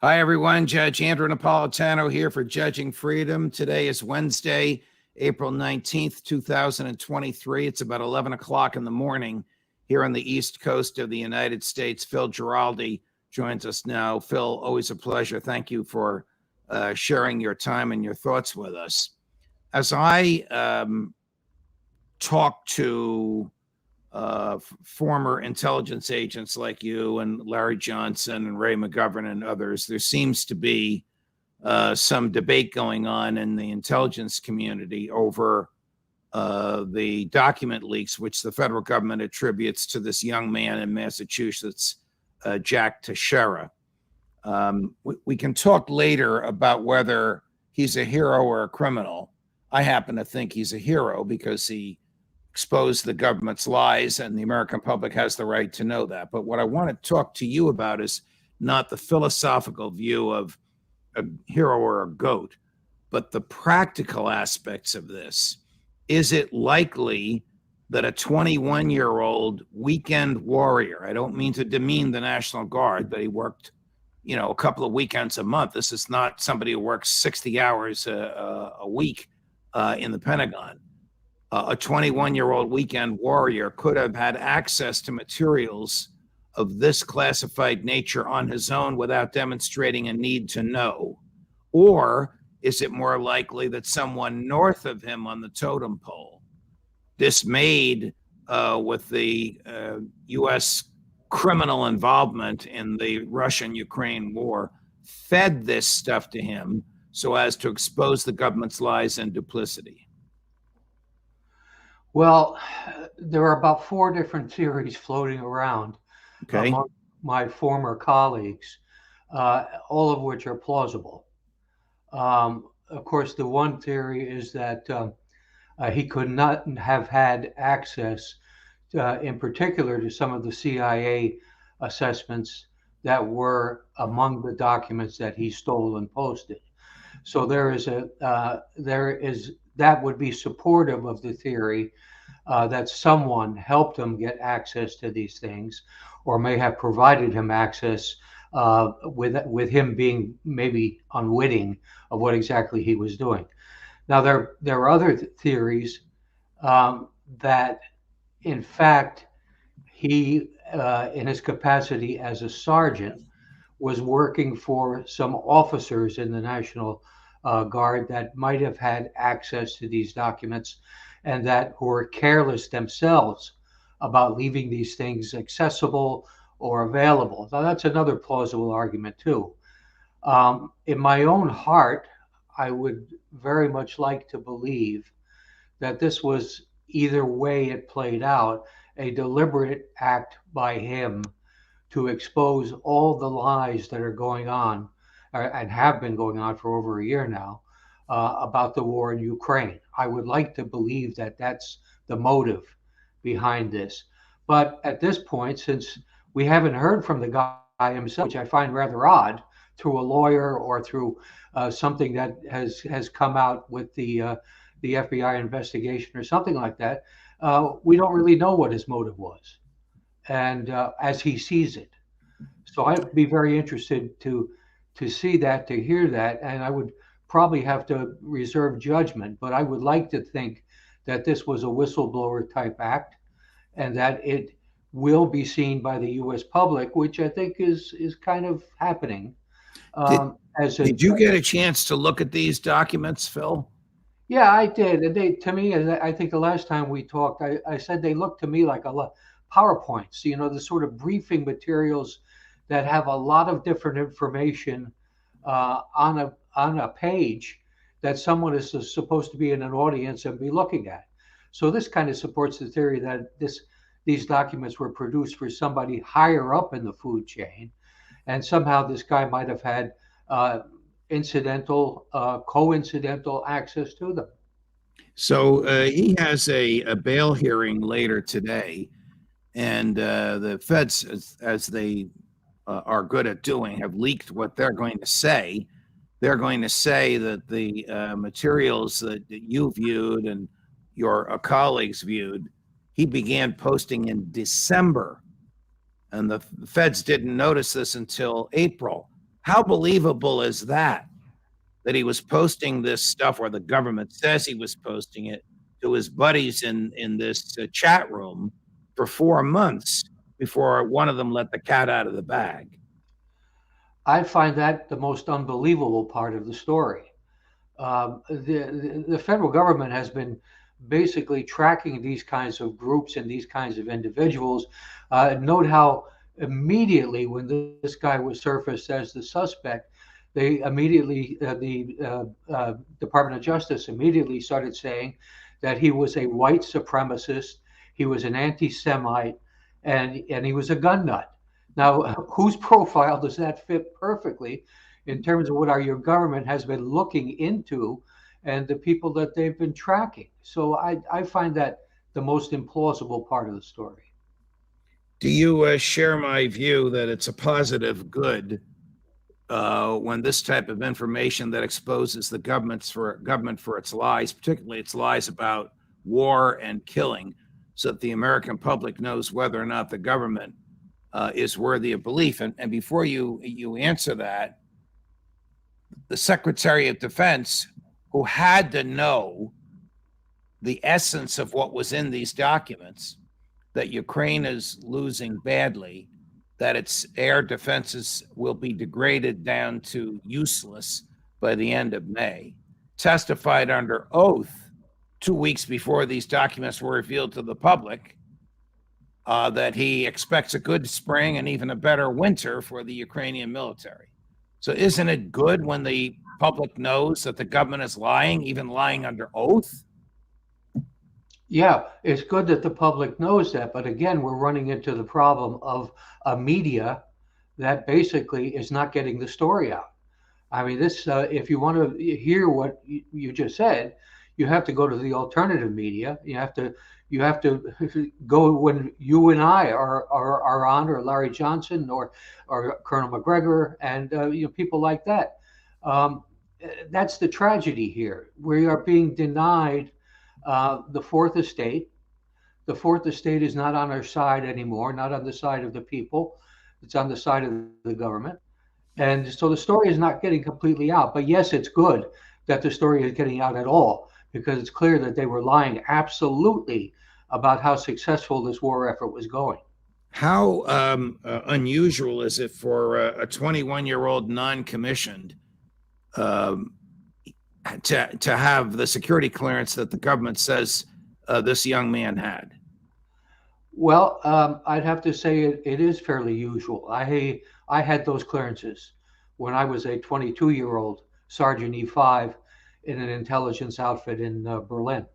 Hi, everyone. Judge Andrew Napolitano here for Judging Freedom. Today is Wednesday, April 19th, 2023. It's about 11 o'clock in the morning here on the East Coast of the United States. Phil Giraldi joins us now. Phil, always a pleasure. Thank you for sharing your time and your thoughts with us. As I talk to former intelligence agents like you and Larry Johnson and Ray McGovern and others, there seems to be some debate going on in the intelligence community over the document leaks, which the federal government attributes to this young man in Massachusetts, Jack Teixeira. We can talk later about whether he's a hero or a criminal. I happen to think he's a hero because he exposed the government's lies, and the American public has the right to know that. But what I want to talk to you about is not the philosophical view of a hero or a goat, but the practical aspects of this. Is it likely that a 21-year-old weekend warrior, I don't mean to demean the National Guard, but he worked, a couple of weekends a month. This is not somebody who works 60 hours a week in the Pentagon. A 21-year-old weekend warrior could have had access to materials of this classified nature on his own without demonstrating a need to know? Or is it more likely that someone north of him on the totem pole, dismayed with the U.S. criminal involvement in the Russian-Ukraine war, fed this stuff to him so as to expose the government's lies and duplicity? Well, there are about 4 different theories floating around among my former colleagues, all of which are plausible. Of course, the one theory is that he could not have had access, in particular, to some of the CIA assessments that were among the documents that he stole and posted. So that would be supportive of the theory that someone helped him get access to these things, or may have provided him access with him being maybe unwitting of what exactly he was doing. Now, there are other theories that, in fact, he, in his capacity as a sergeant, was working for some officers in the National Guard that might have had access to these documents, and that were careless themselves about leaving these things accessible or available. Now, that's another plausible argument too. In my own heart, I would very much like to believe that this was, either way it played out, a deliberate act by him to expose all the lies that are going on and have been going on for over a year now about the war in Ukraine. I would like to believe that that's the motive behind this. But at this point, since we haven't heard from the guy himself, which I find rather odd, through a lawyer or through something that has come out with the FBI investigation or something like that, we don't really know what his motive was, and as he sees it. So I'd be very interested to see that, to hear that, and I would probably have to reserve judgment, but I would like to think that this was a whistleblower type act, and that it will be seen by the U.S. public, which I think is kind of happening. Did you get a chance to look at these documents, Phil? Yeah, I did. And to me, I think the last time we talked, I said they look to me like a lot PowerPoints, the sort of briefing materials that have a lot of different information on a page that someone is supposed to be in an audience and be looking at. So this kind of supports the theory that these documents were produced for somebody higher up in the food chain, and somehow this guy might have had coincidental access to them. So he has a bail hearing later today, and the feds, as they are good at doing, have leaked what they're going to say. They're going to say that the materials that you viewed and your colleagues viewed, he began posting in December, and the feds didn't notice this until April. How believable is that? That he was posting this stuff, or the government says he was posting it to his buddies in this chat room for 4 months before one of them let the cat out of the bag. I find that the most unbelievable part of the story. The federal government has been basically tracking these kinds of groups and these kinds of individuals. Note how immediately, when this guy was surfaced as the suspect, they immediately, the Department of Justice immediately started saying that he was a white supremacist, he was an anti-Semite, and he was a gun nut. Now, whose profile does that fit perfectly in terms of what your government has been looking into and the people that they've been tracking? So I find that the most implausible part of the story. Do you share my view that it's a positive good when this type of information that exposes the government for its lies, particularly its lies about war and killing, so that the American public knows whether or not the government is worthy of belief? And before you answer that, the Secretary of Defense, who had to know the essence of what was in these documents, that Ukraine is losing badly, that its air defenses will be degraded down to useless by the end of May, testified under oath 2 weeks before these documents were revealed to the public that he expects a good spring and even a better winter for the Ukrainian military. So isn't it good when the public knows that the government is lying, even lying under oath? Yeah, it's good that the public knows that, but again, we're running into the problem of a media that basically is not getting the story out. I mean, this, if you want to hear what you just said, you have to go to the alternative media. You have to go when you and I are on, or Larry Johnson, or Colonel McGregor, and people like that. Um, that's the tragedy here. We are being denied the fourth estate. The fourth estate is not on our side anymore, not on the side of the people. It's on the side of the government. And so the story is not getting completely out. But yes, it's good that the story is getting out at all, because it's clear that they were lying absolutely about how successful this war effort was going. How unusual is it for a 21-year-old non-commissioned um, to have the security clearance that the government says this young man had? Well, I'd have to say it is fairly usual. I had those clearances when I was a 22-year-old Sergeant E5 in an intelligence outfit in Berlin.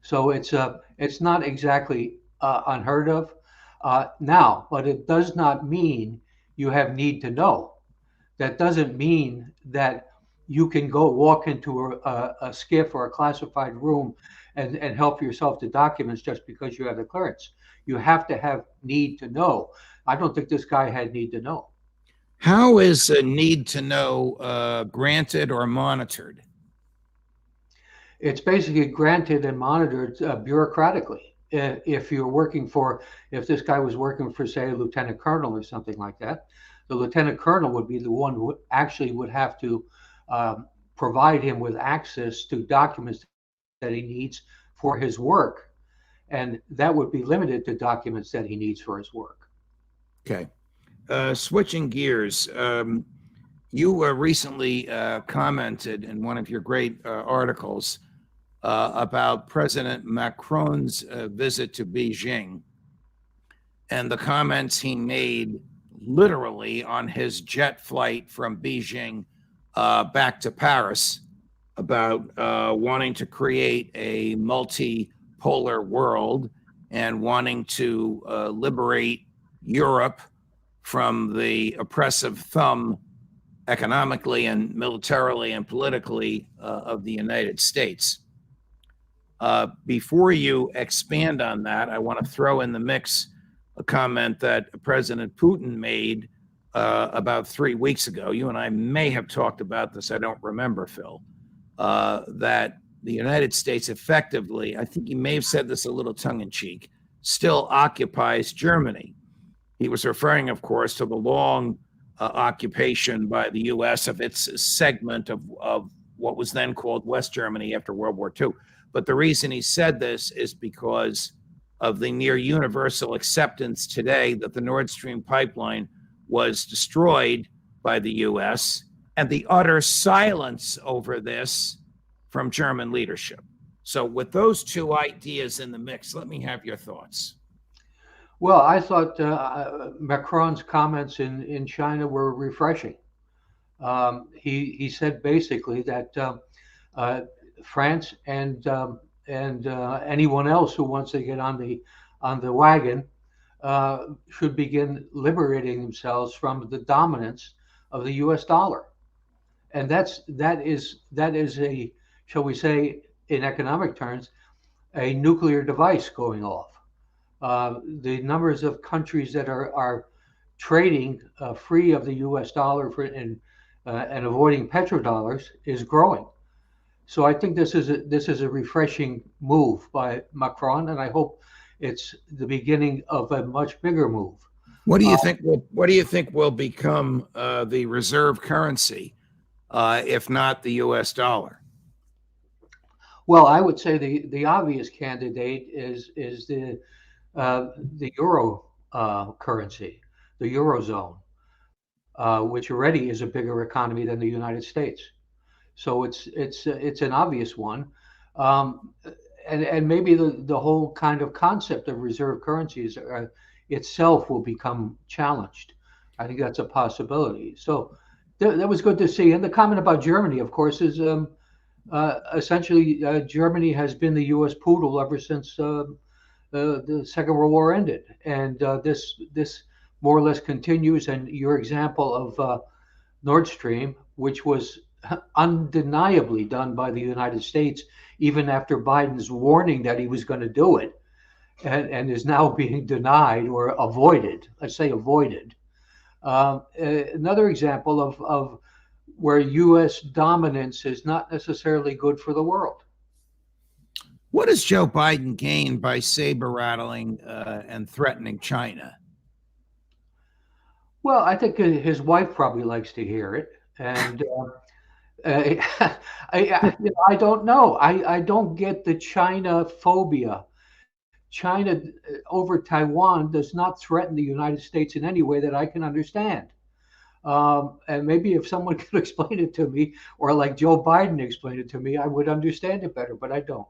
So it's not exactly unheard of now, but it does not mean you have need to know. That doesn't mean that you can go walk into a skiff or a classified room and help yourself to documents just because you have the clearance. You have to have need to know. I don't think this guy had need to know. How is a need to know granted or monitored? It's basically granted and monitored bureaucratically. If this guy was working for, say, a lieutenant colonel or something like that, the lieutenant colonel would be the one who actually would have to provide him with access to documents that he needs for his work. And that would be limited to documents that he needs for his work. Okay. Switching gears, you recently commented in one of your great articles about President Macron's visit to Beijing and the comments he made literally on his jet flight from Beijing back to Paris about wanting to create a multipolar world and wanting to liberate Europe from the oppressive thumb economically and militarily and politically of the United States. Before you expand on that, I want to throw in the mix a comment that President Putin made about 3 weeks ago. You and I may have talked about this. I don't remember, Phil, that the United States effectively, I think he may have said this a little tongue in cheek, still occupies Germany. He was referring, of course, to the long occupation by the U.S. of its segment of what was then called West Germany after World War II. But the reason he said this is because of the near universal acceptance today that the Nord Stream pipeline was destroyed by the U.S. and the utter silence over this from German leadership. So with those two ideas in the mix, let me have your thoughts. Well, I thought Macron's comments in China were refreshing. He said basically that France and anyone else who wants to get on the wagon should begin liberating themselves from the dominance of the U.S. dollar, and that is a, shall we say, in economic terms, a nuclear device going off. The numbers of countries that are trading free of the U.S. dollar and avoiding petrodollars is growing. So I think this is a refreshing move by Macron, and I hope it's the beginning of a much bigger move. What do you think? What do you think will become the reserve currency, if not the U.S. dollar? Well, I would say the obvious candidate is the euro currency, the eurozone, which already is a bigger economy than the United States. So it's an obvious one, and maybe the whole kind of concept of reserve currencies itself will become challenged. I think that's a possibility. So that was good to see. And the comment about Germany, of course, is essentially Germany has been the U.S. poodle ever since the Second World War ended, and this more or less continues. And your example of Nord Stream, which was undeniably done by the United States, even after Biden's warning that he was going to do it, and is now being denied or avoided. Let's say avoided. Another example of where U.S. dominance is not necessarily good for the world. What does Joe Biden gain by saber rattling and threatening China? Well, I think his wife probably likes to hear it, and I don't know. I don't get the China phobia. China over Taiwan does not threaten the United States in any way that I can understand. And maybe if someone could explain it to me, or like Joe Biden explained it to me, I would understand it better, but I don't.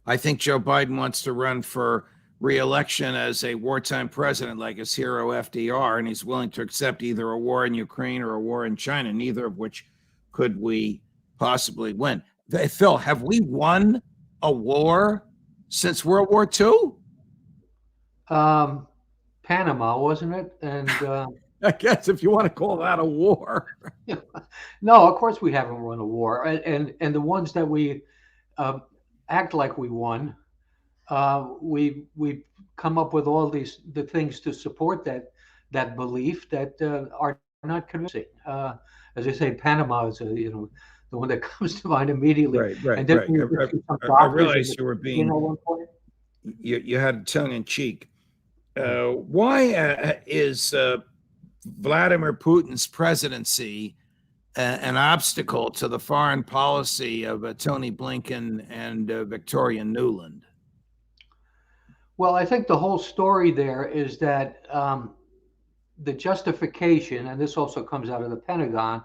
I think Joe Biden wants to run for re-election as a wartime president like his hero FDR, and he's willing to accept either a war in Ukraine or a war in China, neither of which could we possibly win. Phil, have we won a war since World War II? Panama, wasn't it? And I guess if you want to call that a war. no, of course we haven't won a war, and the ones that we act like we won, we come up with all the things to support that belief that are not convincing. As I say, Panama is the one that comes to mind immediately. Right. And then I realized you were being, you had tongue in cheek. Why is Vladimir Putin's presidency an obstacle to the foreign policy of Tony Blinken and Victoria Nuland? Well, I think the whole story there is that the justification, and this also comes out of the Pentagon,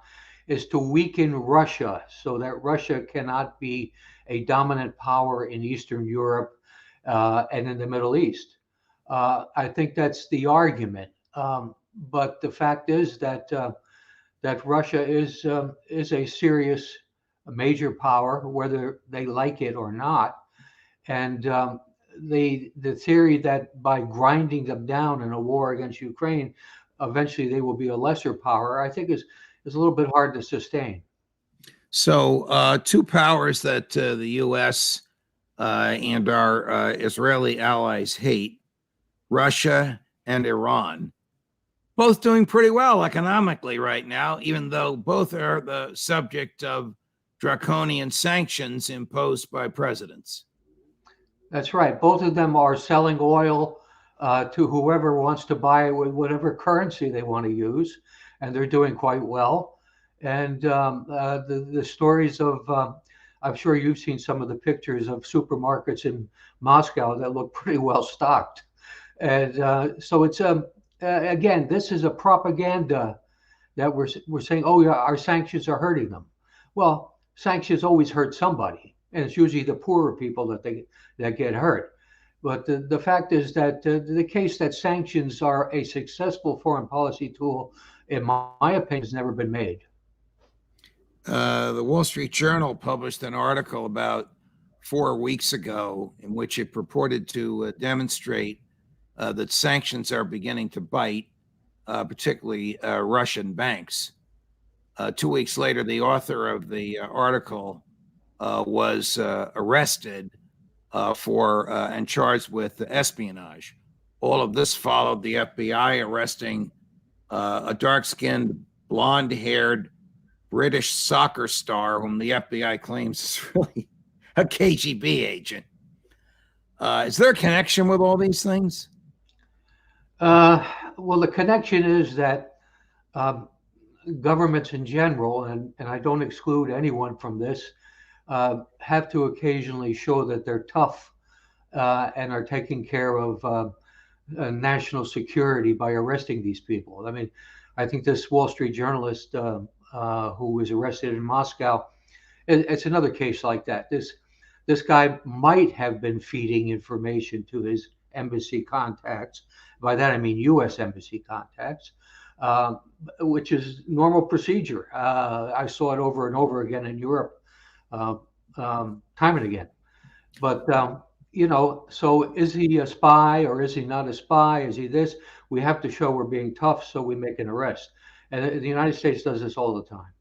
is to weaken Russia so that Russia cannot be a dominant power in Eastern Europe and in the Middle East. I think that's the argument. But the fact is that Russia is a serious, major power, whether they like it or not. And the theory that by grinding them down in a war against Ukraine, eventually they will be a lesser power, I think is a little bit hard to sustain. So two powers that the U.S. And our Israeli allies hate, Russia and Iran, both doing pretty well economically right now, even though both are the subject of draconian sanctions imposed by presidents. That's right. Both of them are selling oil to whoever wants to buy it with whatever currency they want to use. and they're doing quite well. And the stories of I'm sure you've seen some of the pictures of supermarkets in Moscow that look pretty well stocked. And so it's again, this is a propaganda that we're saying, oh yeah, our sanctions are hurting them. Well, sanctions always hurt somebody, and it's usually the poorer people that get hurt. But the fact is that the case that sanctions are a successful foreign policy tool, in my opinion, has never been made. The Wall Street Journal published an article about 4 weeks ago in which it purported to demonstrate that sanctions are beginning to bite, particularly Russian banks. 2 weeks later, the author of the article was arrested for and charged with espionage. All of this followed the FBI arresting a dark-skinned, blonde-haired British soccer star whom the FBI claims is really a KGB agent. Is there a connection with all these things? Well, the connection is that governments in general, and I don't exclude anyone from this, have to occasionally show that they're tough and are taking care of national security by arresting these people. I mean, I think this Wall Street journalist who was arrested in Moscow, it's another case like that. This guy might have been feeding information to his embassy contacts. By that I mean U.S. embassy contacts, which is normal procedure. I saw it over and over again in Europe, time and again. But so is he a spy or is he not a spy? Is he this? We have to show we're being tough, so we make an arrest. And the United States does this all the time.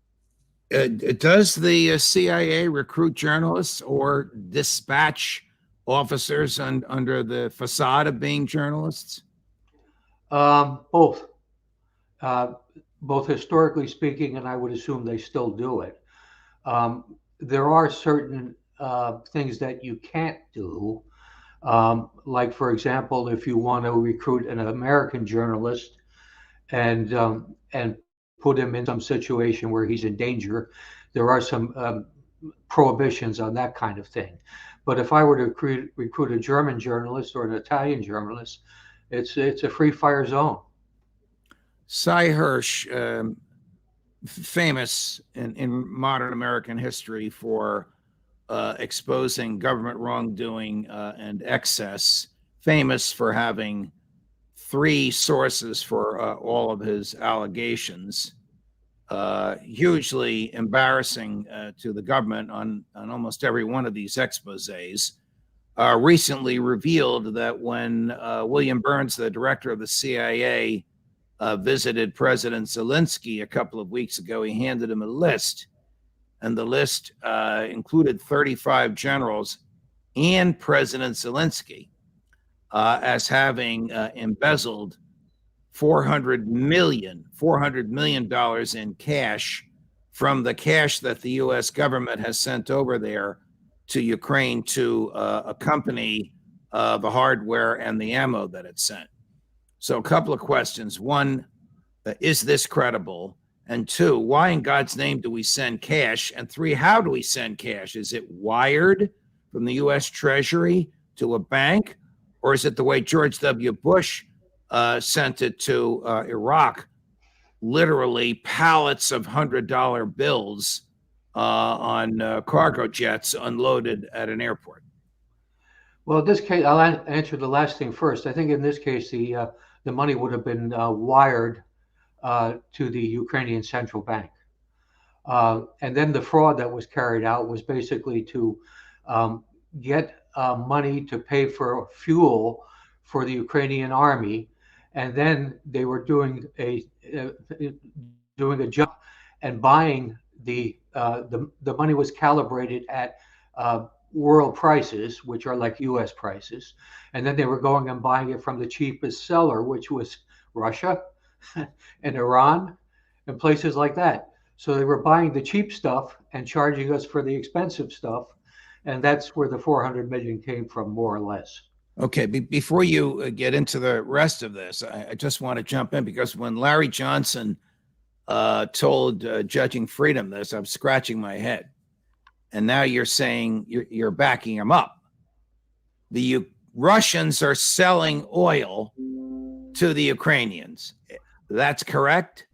Does the CIA recruit journalists or dispatch officers under the facade of being journalists? Both. Both historically speaking, and I would assume they still do it. There are certain things that you can't do. Like, for example, if you want to recruit an American journalist and put him in some situation where he's in danger, there are some prohibitions on that kind of thing. But if I were to recruit a German journalist or an Italian journalist, it's a free fire zone. Cy Hirsch, famous in modern American history for exposing government wrongdoing and excess, famous for having 3 sources for all of his allegations, hugely embarrassing to the government on almost every one of these exposés, recently revealed that when William Burns, the director of the CIA, visited President Zelensky a couple of weeks ago, he handed him a list, and the list included 35 generals and President Zelensky as having embezzled $400 million in cash from the cash that the U.S. government has sent over there to Ukraine to accompany the hardware and the ammo that it sent. So a couple of questions. One, is this credible? And 2, why in God's name do we send cash? And 3, how do we send cash? Is it wired from the U.S. Treasury to a bank? Or is it the way George W. Bush sent it to Iraq, literally pallets of $100 bills on cargo jets unloaded at an airport? Well, in this case, I'll answer the last thing first. I think in this case, the money would have been wired to the Ukrainian central bank. And then the fraud that was carried out was basically to get money to pay for fuel for the Ukrainian army. And then they were doing a job and buying the money was calibrated at world prices, which are like U.S. prices. And then they were going and buying it from the cheapest seller, which was Russia and Iran and places like that. So they were buying the cheap stuff and charging us for the expensive stuff. And that's where the 400 million came from, more or less. Okay, before you get into the rest of this, I just want to jump in because when Larry Johnson told Judging Freedom this, I'm scratching my head. And now you're saying you're backing him up. The Russians are selling oil to the Ukrainians. That's correct?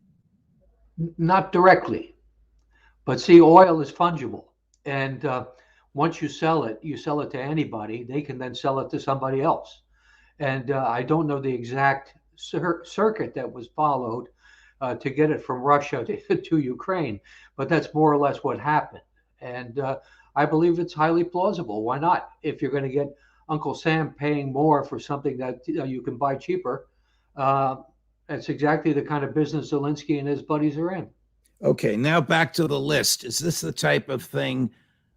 Not directly, but see, oil is fungible. And once you sell it to anybody. They can then sell it to somebody else. And I don't know the exact circuit that was followed to get it from Russia to Ukraine, but that's more or less what happened. And I believe it's highly plausible. Why not? If you're going to get Uncle Sam paying more for something that you can buy cheaper, that's exactly the kind of business Zelensky and his buddies are in. Okay, now back to the list. Is this the type of thing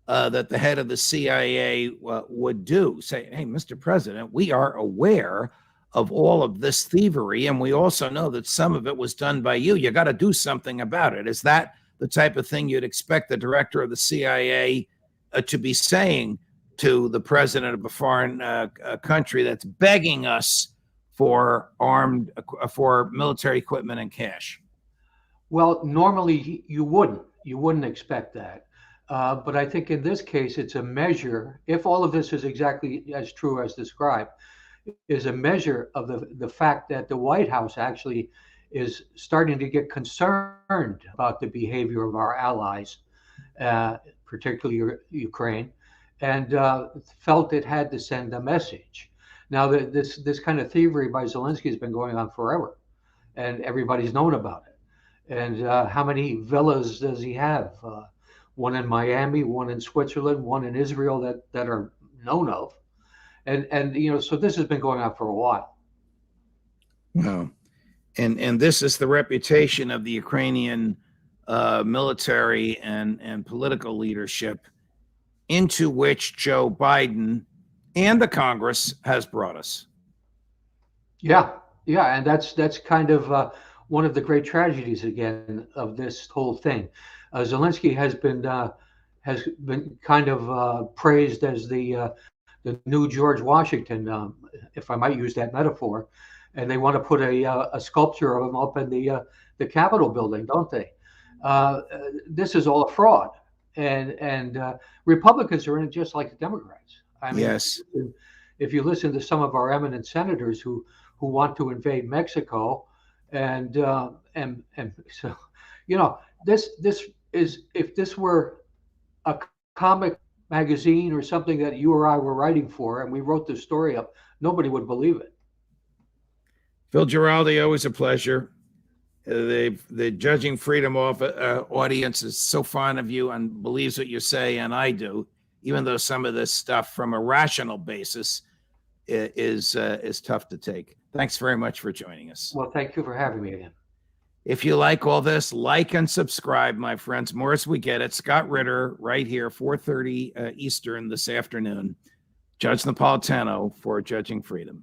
that the head of the CIA would do? Say, hey, Mr. President, we are aware of all of this thievery, and we also know that some of it was done by you. You got to do something about it. Is that the type of thing you'd expect the director of the CIA to be saying to the president of a foreign country that's begging us for military equipment and cash? Well, normally you wouldn't expect that. But I think in this case, it's a measure, if all of this is exactly as true as described, is a measure of the fact that the White House actually is starting to get concerned about the behavior of our allies, particularly Ukraine, and felt it had to send a message. Now, this kind of thievery by Zelensky has been going on forever, and everybody's known about it. And how many villas does he have? One in Miami, one in Switzerland, one in Israel that are known of. And so this has been going on for a while. Wow. And this is the reputation of the Ukrainian military and political leadership into which Joe Biden and the Congress has brought us. Yeah, and that's kind of one of the great tragedies again of this whole thing. Zelensky has been kind of praised as the new George Washington, if I might use that metaphor, and they want to put a sculpture of him up in the Capitol building, don't they? This is all a fraud, and Republicans are in it just like the Democrats. I mean, yes. If you listen to some of our eminent senators who want to invade Mexico, and so this is, if this were a comic magazine or something that you or I were writing for, and we wrote this story up, nobody would believe it. Phil Giraldi, always a pleasure. The Judging Freedom audience is so fond of you and believes what you say, and I do, even though some of this stuff from a rational basis is tough to take. Thanks very much for joining us. Well, thank you for having me again. If you like all this, like and subscribe, my friends. More as we get it. Scott Ritter right here, 4:30 Eastern this afternoon. Judge Napolitano for Judging Freedom.